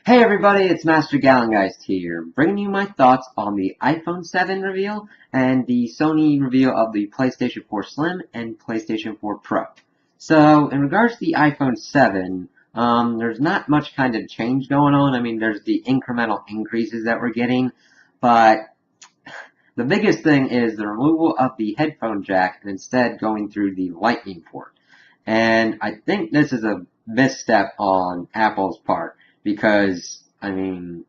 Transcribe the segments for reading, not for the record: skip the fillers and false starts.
Hey everybody, it's Master Gallengeist here, bringing you my thoughts on the iPhone 7 reveal and the Sony reveal of the PlayStation 4 Slim and PlayStation 4 Pro. So, in regards to the iPhone 7, there's not much kind of change going on. I mean, there's the incremental increases that we're getting, but the biggest thing is the removal of the headphone jack and instead going through the Lightning port. And I think this is a misstep on Apple's part because, I mean,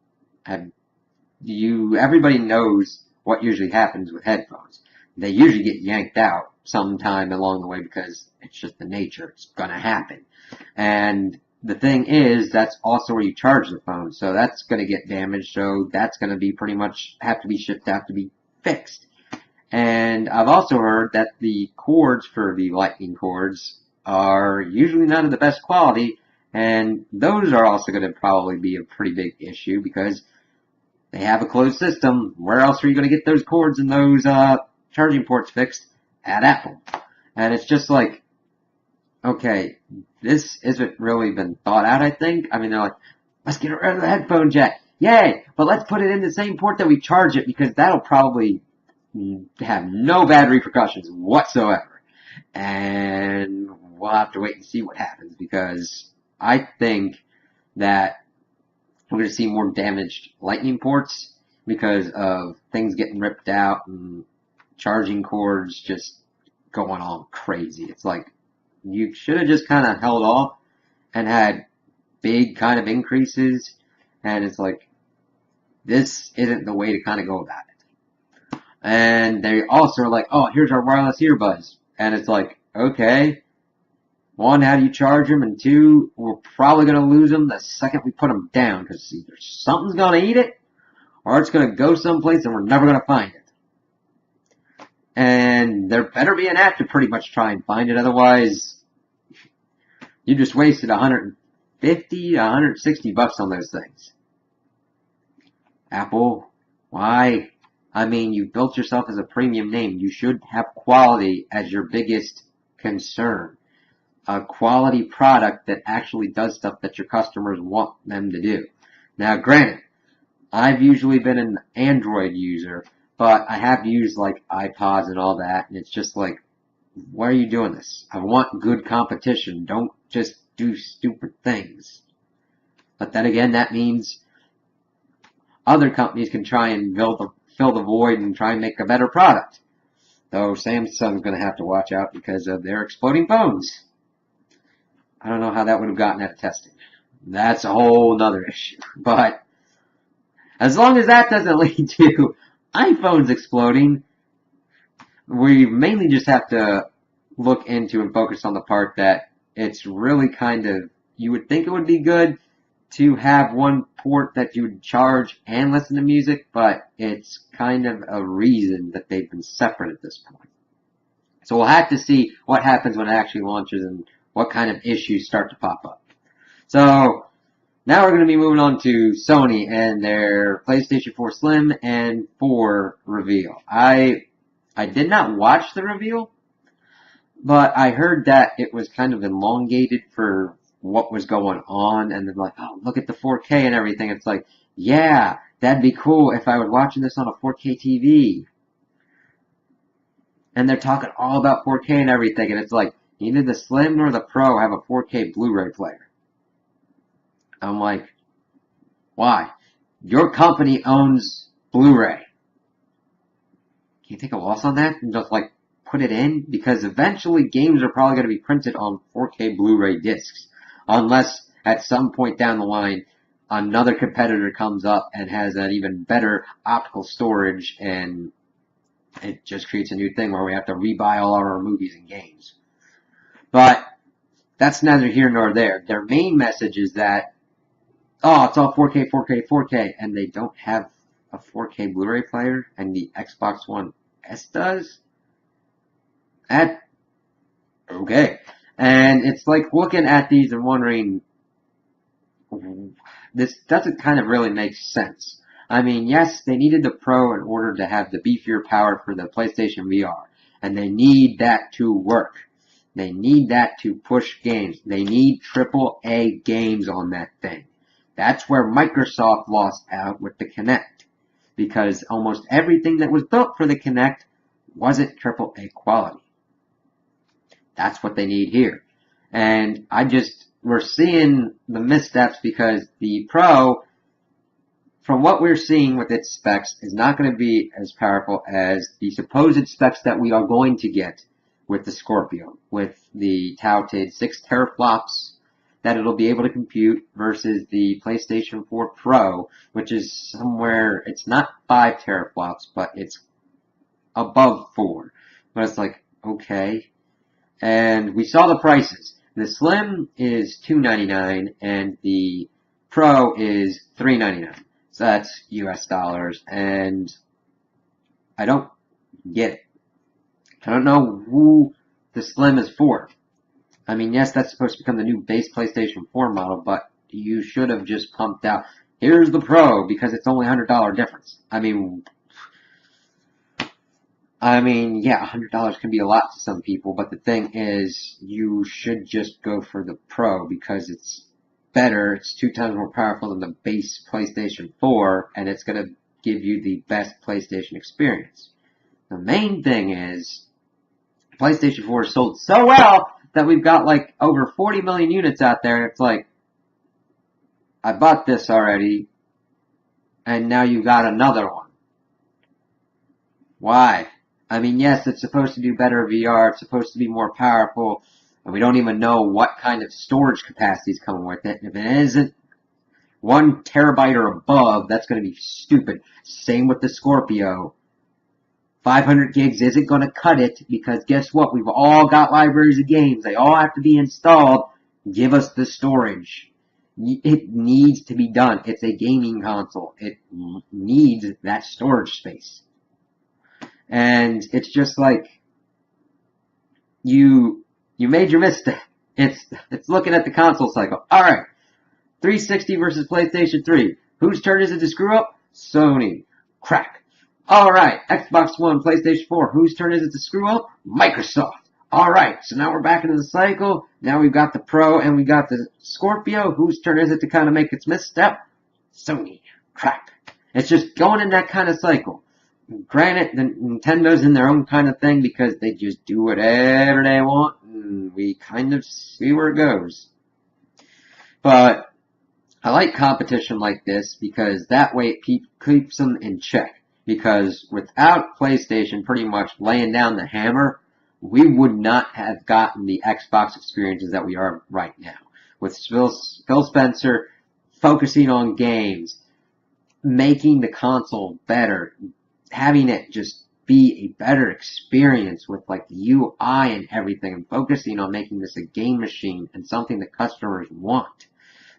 everybody knows what usually happens with headphones. They usually get yanked out sometime along the way because it's just the nature. It's gonna happen. And the thing is, that's also where you charge the phone. So that's gonna get damaged. So that's gonna be pretty much have to be shipped out to be fixed. And I've also heard that the cords for the lightning cords are usually not of the best quality, and those are also going to probably be a pretty big issue because they have a closed system. Where else are you going to get those cords and those charging ports fixed? At Apple. And it's just like, okay, this isn't really been thought out, I think. I mean, they're like, let's get rid of the headphone jack. Yay! But let's put it in the same port that we charge it because that'll probably have no bad repercussions whatsoever. And we'll have to wait and see what happens because I think that we're going to see more damaged lightning ports because of things getting ripped out and charging cords just going all crazy. It's like you should have just kind of held off and had big kind of increases, and it's like this isn't the way to kind of go about it. And they also are like, oh, here's our wireless earbuds. And it's like, okay, one, how do you charge them? And two, we're probably going to lose them the second we put them down because either something's going to eat it or it's going to go someplace and we're never going to find it. And there better be an app to pretty much try and find it. Otherwise, you just wasted $150 to $160 on those things. Apple, why? I mean, you've built yourself as a premium name. You should have quality as your biggest concern. A quality product that actually does stuff that your customers want them to do. Now, granted, I've usually been an Android user, but I have used like iPods and all that, and it's just like, why are you doing this? I want good competition. Don't just do stupid things. But then again, that means other companies can try and fill the void and try and make a better product. Though Samsung's going to have to watch out because of their exploding phones. I don't know how that would have gotten out of testing. That's a whole nother issue. But as long as that doesn't lead to iPhones exploding, we mainly just have to look into and focus on the part that it's really kind of, you would think it would be good to have one port that you would charge and listen to music, but it's kind of a reason that they've been separate at this point. So we'll have to see what happens when it actually launches and what kind of issues start to pop up. So now we're going to be moving on to Sony and their PlayStation 4 Slim and 4 reveal. I did not watch the reveal, but I heard that it was kind of elongated for what was going on, and they're like, oh, look at the 4K and everything. It's like, yeah, that'd be cool if I was watching this on a 4K TV. And they're talking all about 4K and everything, and it's like, neither the Slim nor the Pro have a 4K Blu-ray player. I'm like, why? Your company owns Blu-ray. Can you take a loss on that and just like put it in? Because eventually games are probably going to be printed on 4K Blu-ray discs. Unless at some point down the line another competitor comes up and has an even better optical storage and it just creates a new thing where we have to rebuy all our movies and games. But that's neither here nor there. Their main message is that, oh, it's all 4K, 4K, 4K, and they don't have a 4K Blu-ray player, and the Xbox One S does? Okay. And it's like looking at these and wondering, this doesn't kind of really make sense. I mean, yes, they needed the Pro in order to have the beefier power for the PlayStation VR, and they need that to work. They need that to push games. They need AAA games on that thing. That's where Microsoft lost out with the Kinect, because almost everything that was built for the Kinect wasn't AAA quality. That's what they need here. And we're seeing the missteps because the Pro, from what we're seeing with its specs, is not going to be as powerful as the supposed specs that we are going to get with the Scorpio, with the touted 6 teraflops that it'll be able to compute versus the PlayStation 4 Pro, which is somewhere, it's not 5 teraflops, but it's above 4. But it's like, okay. And we saw the prices. The Slim is $299 and the Pro is $399. So that's US dollars, and I don't get it. I don't know who the Slim is for. I mean, yes, that's supposed to become the new base PlayStation 4 model, but you should have just pumped out, here's the Pro, because it's only $100 difference. I mean, yeah, $100 can be a lot to some people, but the thing is, you should just go for the Pro because it's better, it's 2 times more powerful than the base PlayStation 4, and it's going to give you the best PlayStation experience. The main thing is, PlayStation 4 is sold so well that we've got like over 40 million units out there, and it's like, I bought this already, and now you got another one. Why? I mean, yes, it's supposed to do better VR, it's supposed to be more powerful, and we don't even know what kind of storage capacity is coming with it. If it isn't 1 terabyte or above, that's going to be stupid. Same with the Scorpio. 500 gigs isn't going to cut it, because guess what? We've all got libraries of games. They all have to be installed. Give us the storage. It needs to be done. It's a gaming console. It needs that storage space. And it's just like, you made your mistake. It's looking at the console cycle. Alright, 360 versus PlayStation 3. Whose turn is it to screw up? Sony. Crack. Alright, Xbox One, PlayStation 4. Whose turn is it to screw up? Microsoft. Alright, so now we're back into the cycle. Now we've got the Pro and we got the Scorpio. Whose turn is it to kind of make its misstep? Sony. Crack. It's just going in that kind of cycle. Granted, the Nintendo's in their own kind of thing because they just do whatever they want, and we kind of see where it goes. But I like competition like this because that way it keeps them in check. Because without PlayStation pretty much laying down the hammer, we would not have gotten the Xbox experiences that we are right now. With Phil Spencer focusing on games, making the console better, having it just be a better experience with like the UI and everything, and focusing on making this a game machine and something that customers want.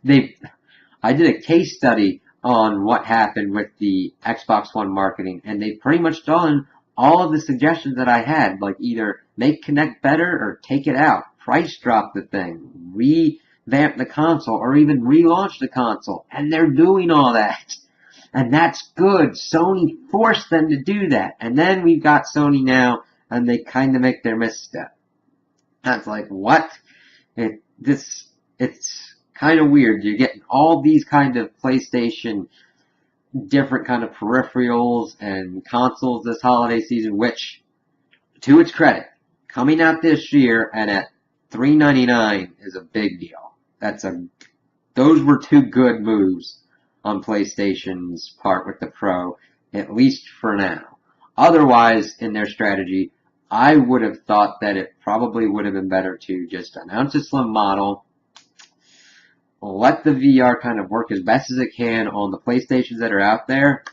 I did a case study on what happened with the Xbox One marketing, and they've pretty much done all of the suggestions that I had, like either make Kinect better or take it out, price drop the thing, revamp the console, or even relaunch the console, and they're doing all that. And that's good. Sony forced them to do that. And then we've got Sony now, and they kind of make their misstep. That's like, what? It's kind of weird. You're getting all these kind of PlayStation, different kind of peripherals and consoles this holiday season, which, to its credit, coming out this year and at $399 is a big deal. Those were 2 good moves on PlayStation's part with the Pro, at least for now. Otherwise, in their strategy, I would have thought that it probably would have been better to just announce a slim model, let the VR kind of work as best as it can on the PlayStations that are out there,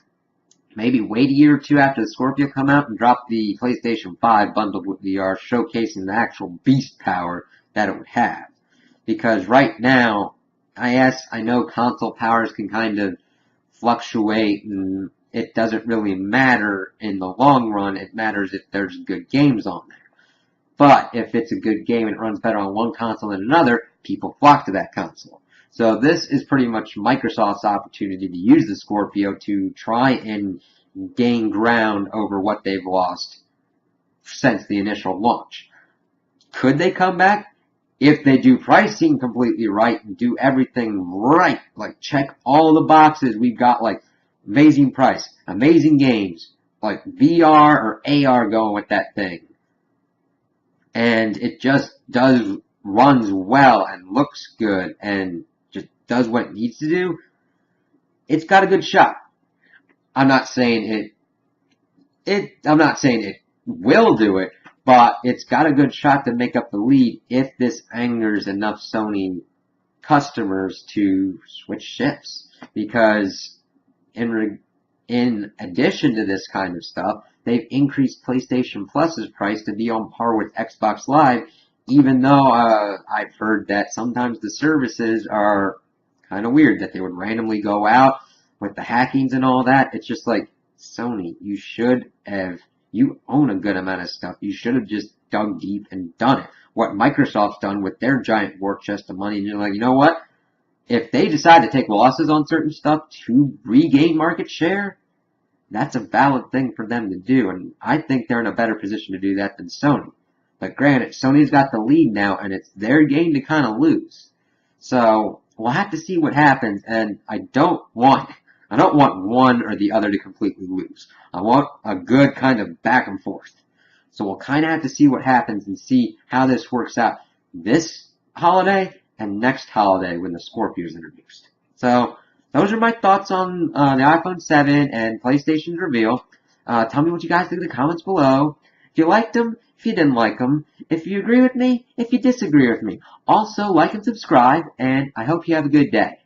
maybe wait a year or 2 after the Scorpio come out and drop the PlayStation 5 bundled with VR, showcasing the actual beast power that it would have. Because right now, I know console powers can kind of fluctuate and it doesn't really matter in the long run. It matters if there's good games on there. But if it's a good game and it runs better on one console than another, people flock to that console. So this is pretty much Microsoft's opportunity to use the Scorpio to try and gain ground over what they've lost since the initial launch. Could they come back? if they do pricing completely right and do everything right, like check all the boxes, we've got like amazing price, amazing games, like VR or AR going with that thing. And it just runs well and looks good and just does what it needs to do. It's got a good shot. I'm not saying I'm not saying it will do it, but it's got a good shot to make up the lead if this angers enough Sony customers to switch ships. Because in addition to this kind of stuff, they've increased PlayStation Plus's price to be on par with Xbox Live, even though I've heard that sometimes the services are kind of weird, that they would randomly go out with the hackings and all that. It's just like, Sony, you own a good amount of stuff. You should have just dug deep and done it. What Microsoft's done with their giant war chest of money, and you're like, you know what? If they decide to take losses on certain stuff to regain market share, that's a valid thing for them to do, and I think they're in a better position to do that than Sony. But granted, Sony's got the lead now, and it's their game to kind of lose. So we'll have to see what happens, and I don't want one or the other to completely lose. I want a good kind of back and forth. So we'll kind of have to see what happens and see how this works out this holiday and next holiday when the Scorpio is introduced. So those are my thoughts on the iPhone 7 and PlayStation's reveal. Tell me what you guys think in the comments below. If you liked them, if you didn't like them, if you agree with me, if you disagree with me. Also, like and subscribe, and I hope you have a good day.